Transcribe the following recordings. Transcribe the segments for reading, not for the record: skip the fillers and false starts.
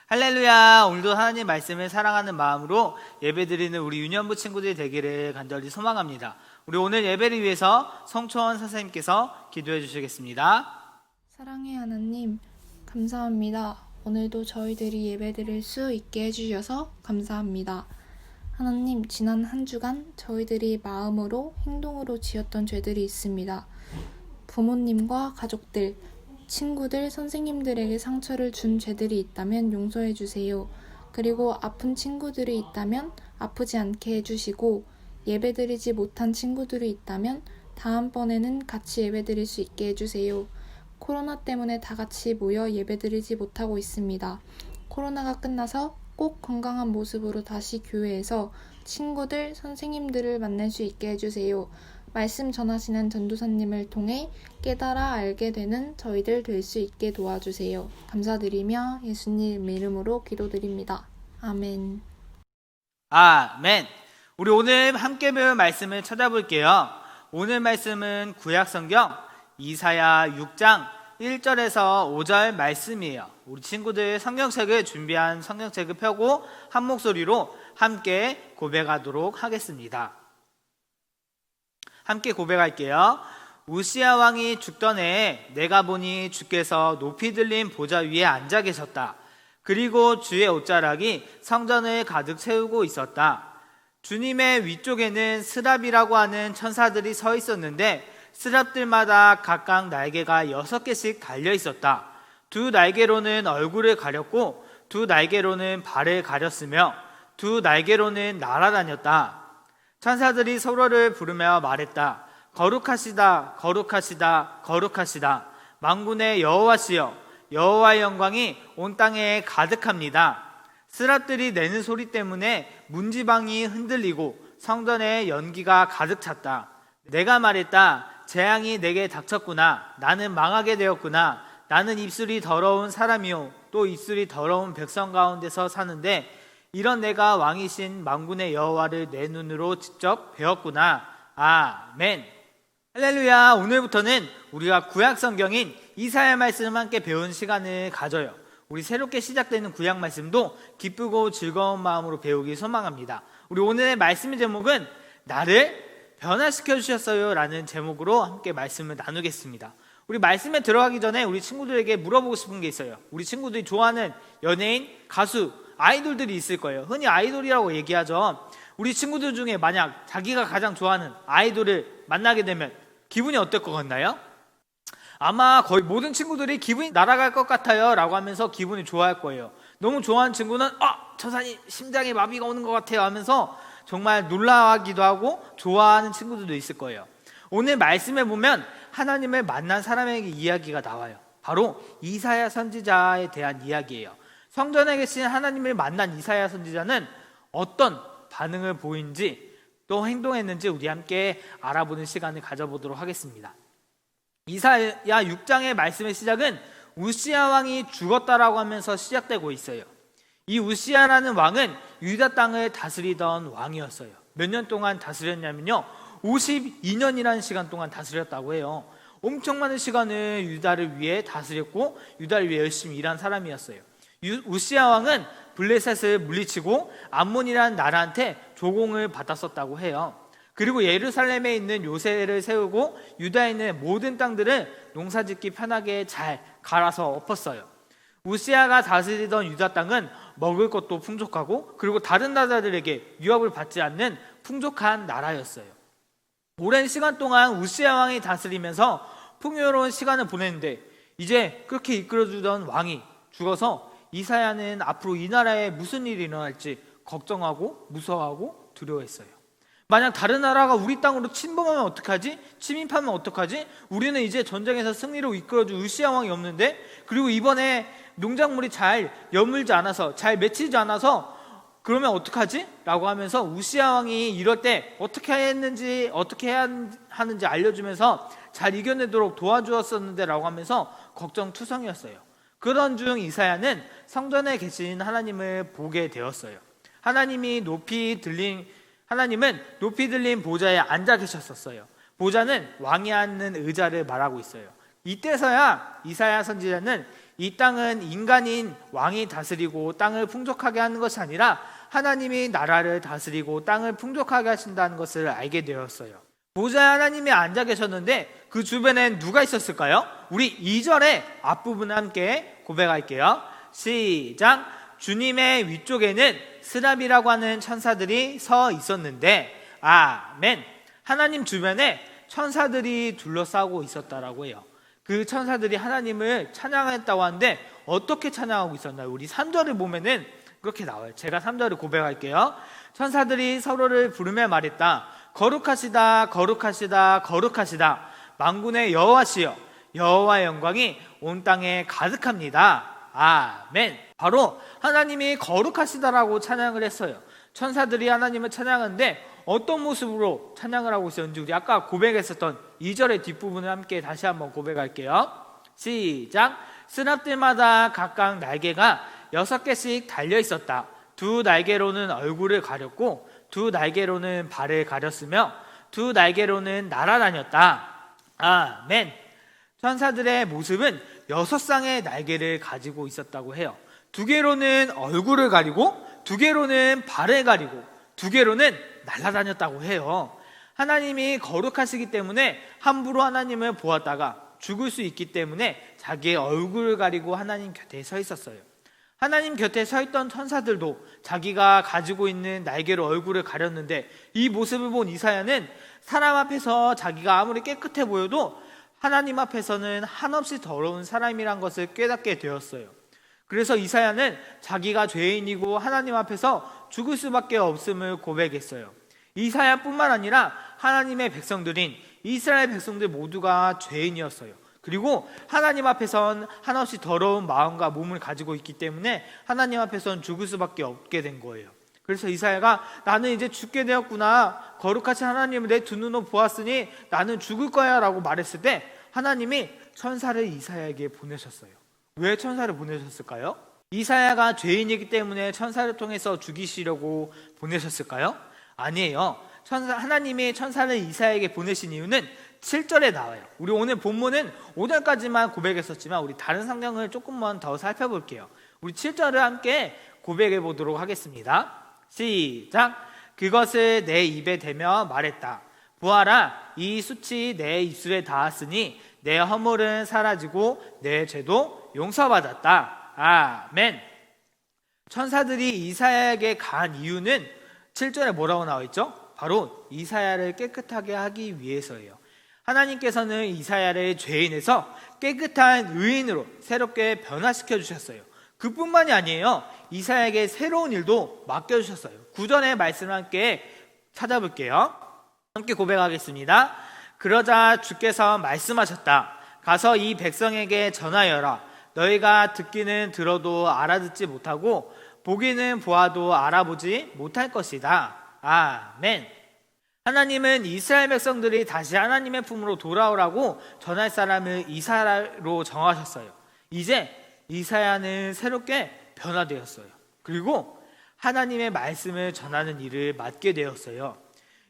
할렐루야. 오늘도 하나님 말씀을 사랑하는 마음으로 예배드리는 우리 유년부 친구들이 되기를 간절히 소망합니다. 우리 오늘 예배를 위해서 성초원 선생님께서 기도해 주시겠습니다. 사랑의 하나님, 감사합니다. 오늘도 저희들이 예배드릴 수 있게 해주셔서 감사합니다. 하나님, 지난 한 주간 저희들이 마음으로, 행동으로 지었던 죄들이 있습니다. 부모님과 가족들, 친구들, 선생님들에게 상처를 준 죄들이 있다면 용서해 주세요. 그리고 아픈 친구들이 있다면 아프지 않게 해주시고, 예배드리지 못한 친구들이 있다면 다음번에는 같이 예배드릴 수 있게 해주세요. 코로나 때문에 다 같이 모여 예배드리지 못하고 있습니다. 코로나가 끝나서 꼭 건강한 모습으로 다시 교회에서 친구들, 선생님들을 만날 수 있게 해주세요. 말씀 전하시는 전도사님을 통해 깨달아 알게 되는 저희들 될 수 있게 도와주세요. 감사드리며 예수님 이름으로 기도드립니다. 아멘. 아멘. 우리 오늘 함께 배울 말씀을 찾아볼게요. 오늘 말씀은 구약성경 이사야 6장 1절에서 5절 말씀이에요. 우리 친구들 성경책을 준비한 성경책을 펴고 한 목소리로 함께 고백하도록 하겠습니다. 함께 고백할게요. 우시야 왕이 죽던 해에 내가 보니 주께서 높이 들린 보좌 위에 앉아 계셨다. 그리고 주의 옷자락이 성전을 가득 채우고 있었다. 주님의 위쪽에는 스랍이라고 하는 천사들이 서 있었는데 스랍들마다 각각 날개가 6개씩 달려 있었다. 두 날개로는 얼굴을 가렸고 두 날개로는 발을 가렸으며 두 날개로는 날아다녔다. 천사들이 서로를 부르며 말했다. 거룩하시다, 거룩하시다, 거룩하시다. 만군의 여호와시여, 여호와의 영광이 온 땅에 가득합니다. 스랍들이 내는 소리 때문에 문지방이 흔들리고 성전에 연기가 가득 찼다. 내가 말했다. 재앙이 내게 닥쳤구나. 나는 망하게 되었구나. 나는 입술이 더러운 사람이요 또 입술이 더러운 백성 가운데서 사는데 이런 내가 왕이신 만군의 여호와를 내 눈으로 직접 배웠구나. 아멘. 할렐루야. 오늘부터는 우리가 구약 성경인 이사야 말씀을 함께 배운 시간을 가져요. 우리 새롭게 시작되는 구약 말씀도 기쁘고 즐거운 마음으로 배우기 소망합니다. 우리 오늘의 말씀의 제목은 나를 변화시켜 주셨어요 라는 제목으로 함께 말씀을 나누겠습니다. 우리 말씀에 들어가기 전에 우리 친구들에게 물어보고 싶은 게 있어요. 우리 친구들이 좋아하는 연예인, 가수, 아이돌들이 있을 거예요. 흔히 아이돌이라고 얘기하죠. 우리 친구들 중에 만약 자기가 가장 좋아하는 아이돌을 만나게 되면 기분이 어떨 것 같나요? 아마 거의 모든 친구들이 기분이 날아갈 것 같아요 라고 하면서 기분이 좋아할 거예요. 너무 좋아하는 친구는 저 사람이 심장에 마비가 오는 것 같아요 하면서 정말 놀라하기도 하고 좋아하는 친구들도 있을 거예요. 오늘 말씀에 보면 하나님을 만난 사람에게 이야기가 나와요. 바로 이사야 선지자에 대한 이야기예요. 성전에 계신 하나님을 만난 이사야 선지자는 어떤 반응을 보인지 또 행동했는지 우리 함께 알아보는 시간을 가져보도록 하겠습니다. 이사야 6장의 말씀의 시작은 우시야 왕이 죽었다라고 하면서 시작되고 있어요. 이 우시야라는 왕은 유다 땅을 다스리던 왕이었어요. 몇 년 동안 다스렸냐면요 52년이라는 시간 동안 다스렸다고 해요. 엄청 많은 시간을 유다를 위해 다스렸고 유다를 위해 열심히 일한 사람이었어요. 우시야 왕은 블레셋을 물리치고 암몬이라는 나라한테 조공을 받았었다고 해요. 그리고 예루살렘에 있는 요새를 세우고 유다에 있는 모든 땅들을 농사짓기 편하게 잘 갈아서 엎었어요. 우시야가 다스리던 유다 땅은 먹을 것도 풍족하고 그리고 다른 나라들에게 유업을 받지 않는 풍족한 나라였어요. 오랜 시간 동안 우시야 왕이 다스리면서 풍요로운 시간을 보냈는데 이제 그렇게 이끌어주던 왕이 죽어서 이사야는 앞으로 이 나라에 무슨 일이 일어날지 걱정하고 무서워하고 두려워했어요. 만약 다른 나라가 우리 땅으로 침범하면 어떡하지? 침입하면 어떡하지? 우리는 이제 전쟁에서 승리로 이끌어줄 우시야 왕이 없는데 그리고 이번에 농작물이 잘 여물지 않아서 잘 맺히지 않아서 그러면 어떡하지? 라고 하면서 우시야 왕이 이럴 때 어떻게 했는지 어떻게 해야 하는지 알려주면서 잘 이겨내도록 도와주었었는데 라고 하면서 걱정투성이었어요. 그런 중 이사야는 성전에 계신 하나님을 보게 되었어요. 하나님은 높이 들린 보좌에 앉아 계셨었어요. 보좌는 왕이 앉는 의자를 말하고 있어요. 이때서야 이사야 선지자는 이 땅은 인간인 왕이 다스리고 땅을 풍족하게 하는 것이 아니라 하나님이 나라를 다스리고 땅을 풍족하게 하신다는 것을 알게 되었어요. 보좌에 하나님이 앉아 계셨는데 그 주변엔 누가 있었을까요? 우리 2절의 앞부분을 함께 고백할게요. 시작. 주님의 위쪽에는 스랍이라고 하는 천사들이 서 있었는데, 아멘. 하나님 주변에 천사들이 둘러싸고 있었다라고 해요. 그 천사들이 하나님을 찬양했다고 하는데 어떻게 찬양하고 있었나요? 우리 3절을 보면은 그렇게 나와요. 제가 3절을 고백할게요. 천사들이 서로를 부르며 말했다. 거룩하시다, 거룩하시다, 거룩하시다. 만군의 여호와시여, 여호와의 영광이 온 땅에 가득합니다. 아멘. 바로 하나님이 거룩하시다라고 찬양을 했어요. 천사들이 하나님을 찬양하는데 어떤 모습으로 찬양을 하고 있었는지 우리 아까 고백했었던 2절의 뒷부분을 함께 다시 한번 고백할게요. 시작. 스랍들마다 각각 날개가 6개씩 달려 있었다. 두 날개로는 얼굴을 가렸고 두 날개로는 발을 가렸으며 두 날개로는 날아다녔다. 아멘. 천사들의 모습은 6쌍의 날개를 가지고 있었다고 해요. 2개로는 얼굴을 가리고 2개로는 발을 가리고 2개로는 날아다녔다고 해요. 하나님이 거룩하시기 때문에 함부로 하나님을 보았다가 죽을 수 있기 때문에 자기의 얼굴을 가리고 하나님 곁에 서 있었어요. 하나님 곁에 서 있던 천사들도 자기가 가지고 있는 날개로 얼굴을 가렸는데 이 모습을 본 이사야는 사람 앞에서 자기가 아무리 깨끗해 보여도 하나님 앞에서는 한없이 더러운 사람이란 것을 깨닫게 되었어요. 그래서 이사야는 자기가 죄인이고 하나님 앞에서 죽을 수밖에 없음을 고백했어요. 이사야뿐만 아니라 하나님의 백성들인 이스라엘 백성들 모두가 죄인이었어요. 그리고 하나님 앞에선 한없이 더러운 마음과 몸을 가지고 있기 때문에 하나님 앞에선 죽을 수밖에 없게 된 거예요. 그래서 이사야가 나는 이제 죽게 되었구나, 거룩하신 하나님을 내 두 눈으로 보았으니 나는 죽을 거야 라고 말했을 때 하나님이 천사를 이사야에게 보내셨어요. 왜 천사를 보내셨을까요? 이사야가 죄인이기 때문에 천사를 통해서 죽이시려고 보내셨을까요? 아니에요. 하나님이 천사를 이사야에게 보내신 이유는 7절에 나와요. 우리 오늘 본문은 5절까지만 고백했었지만 우리 다른 성경을 조금만 더 살펴볼게요. 우리 7절을 함께 고백해 보도록 하겠습니다. 시작. 그것을 내 입에 대며 말했다. 보아라, 이 숫이 내 입술에 닿았으니 내 허물은 사라지고 내 죄도 용서받았다. 아멘. 천사들이 이사야에게 간 이유는 7절에 뭐라고 나와 있죠? 바로 이사야를 깨끗하게 하기 위해서예요. 하나님께서는 이사야를 죄인에서 깨끗한 의인으로 새롭게 변화시켜 주셨어요. 그뿐만이 아니에요. 이사야에게 새로운 일도 맡겨주셨어요. 9절의 말씀을 함께 찾아볼게요. 함께 고백하겠습니다. 그러자 주께서 말씀하셨다. 가서 이 백성에게 전하여라. 너희가 듣기는 들어도 알아듣지 못하고 보기는 보아도 알아보지 못할 것이다. 아멘. 하나님은 이스라엘 백성들이 다시 하나님의 품으로 돌아오라고 전할 사람을 이사야로 정하셨어요. 이제 이사야는 새롭게 변화되었어요. 그리고 하나님의 말씀을 전하는 일을 맡게 되었어요.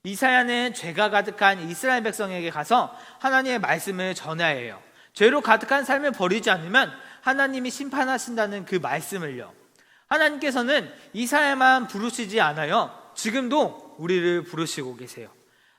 이사야는 죄가 가득한 이스라엘 백성에게 가서 하나님의 말씀을 전해야 해요. 죄로 가득한 삶을 버리지 않으면 하나님이 심판하신다는 그 말씀을요. 하나님께서는 이사야만 부르시지 않아요. 지금도 우리를 부르시고 계세요.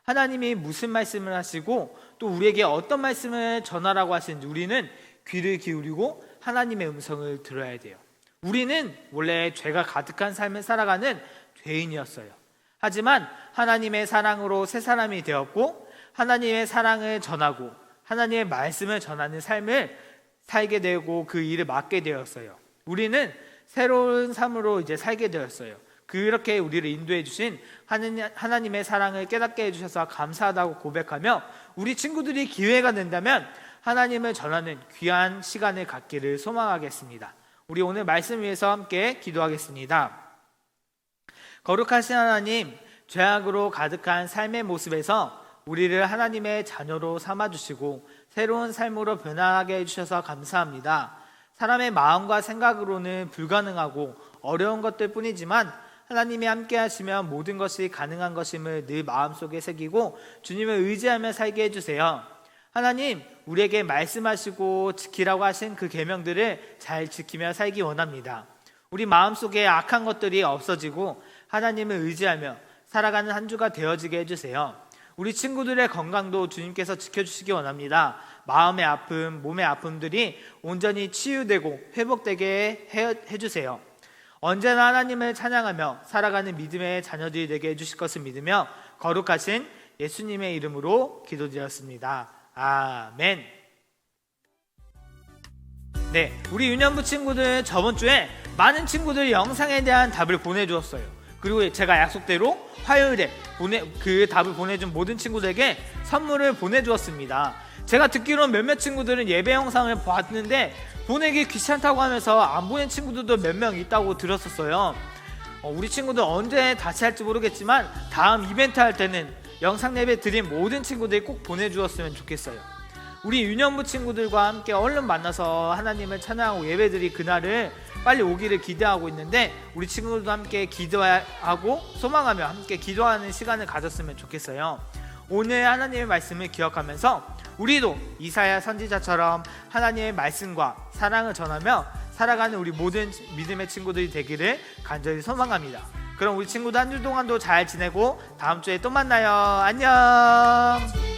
하나님이 무슨 말씀을 하시고 또 우리에게 어떤 말씀을 전하라고 하시는지 우리는 귀를 기울이고 하나님의 음성을 들어야 돼요. 우리는 원래 죄가 가득한 삶을 살아가는 죄인이었어요. 하지만 하나님의 사랑으로 새 사람이 되었고 하나님의 사랑을 전하고 하나님의 말씀을 전하는 삶을 살게 되고 그 일을 맡게 되었어요. 우리는 새로운 삶으로 이제 살게 되었어요. 그렇게 우리를 인도해 주신 하나님의 사랑을 깨닫게 해주셔서 감사하다고 고백하며 우리 친구들이 기회가 된다면 하나님을 전하는 귀한 시간을 갖기를 소망하겠습니다. 우리 오늘 말씀 위해서 함께 기도하겠습니다. 거룩하신 하나님, 죄악으로 가득한 삶의 모습에서 우리를 하나님의 자녀로 삼아주시고 새로운 삶으로 변화하게 해주셔서 감사합니다. 사람의 마음과 생각으로는 불가능하고 어려운 것들 뿐이지만 하나님이 함께 하시면 모든 것이 가능한 것임을 늘 마음속에 새기고 주님을 의지하며 살게 해주세요. 하나님, 우리에게 말씀하시고 지키라고 하신 그 계명들을 잘 지키며 살기 원합니다. 우리 마음속에 악한 것들이 없어지고 하나님을 의지하며 살아가는 한 주가 되어지게 해주세요. 우리 친구들의 건강도 주님께서 지켜주시기 원합니다. 마음의 아픔, 몸의 아픔들이 온전히 치유되고 회복되게 해주세요. 언제나 하나님을 찬양하며 살아가는 믿음의 자녀들이 되게 해주실 것을 믿으며 거룩하신 예수님의 이름으로 기도드렸습니다. 아멘. 네, 우리 유년부 친구들 저번 주에 많은 친구들이 영상에 대한 답을 보내주었어요. 그리고 제가 약속대로 화요일에 그 답을 보내준 모든 친구들에게 선물을 보내주었습니다. 제가 듣기로는 몇몇 친구들은 예배 영상을 봤는데 보내기 귀찮다고 하면서 안 보낸 친구들도 몇 명 있다고 들었었어요. 우리 친구들 언제 다시 할지 모르겠지만 다음 이벤트 할 때는 영상 예배 드린 모든 친구들이 꼭 보내주었으면 좋겠어요. 우리 유년부 친구들과 함께 얼른 만나서 하나님을 찬양하고 예배드릴 그날을 빨리 오기를 기대하고 있는데 우리 친구들도 함께 기도하고 소망하며 함께 기도하는 시간을 가졌으면 좋겠어요. 오늘 하나님의 말씀을 기억하면서 우리도 이사야 선지자처럼 하나님의 말씀과 사랑을 전하며 살아가는 우리 모든 믿음의 친구들이 되기를 간절히 소망합니다. 그럼 우리 친구들 한 주 동안도 잘 지내고 다음 주에 또 만나요. 안녕.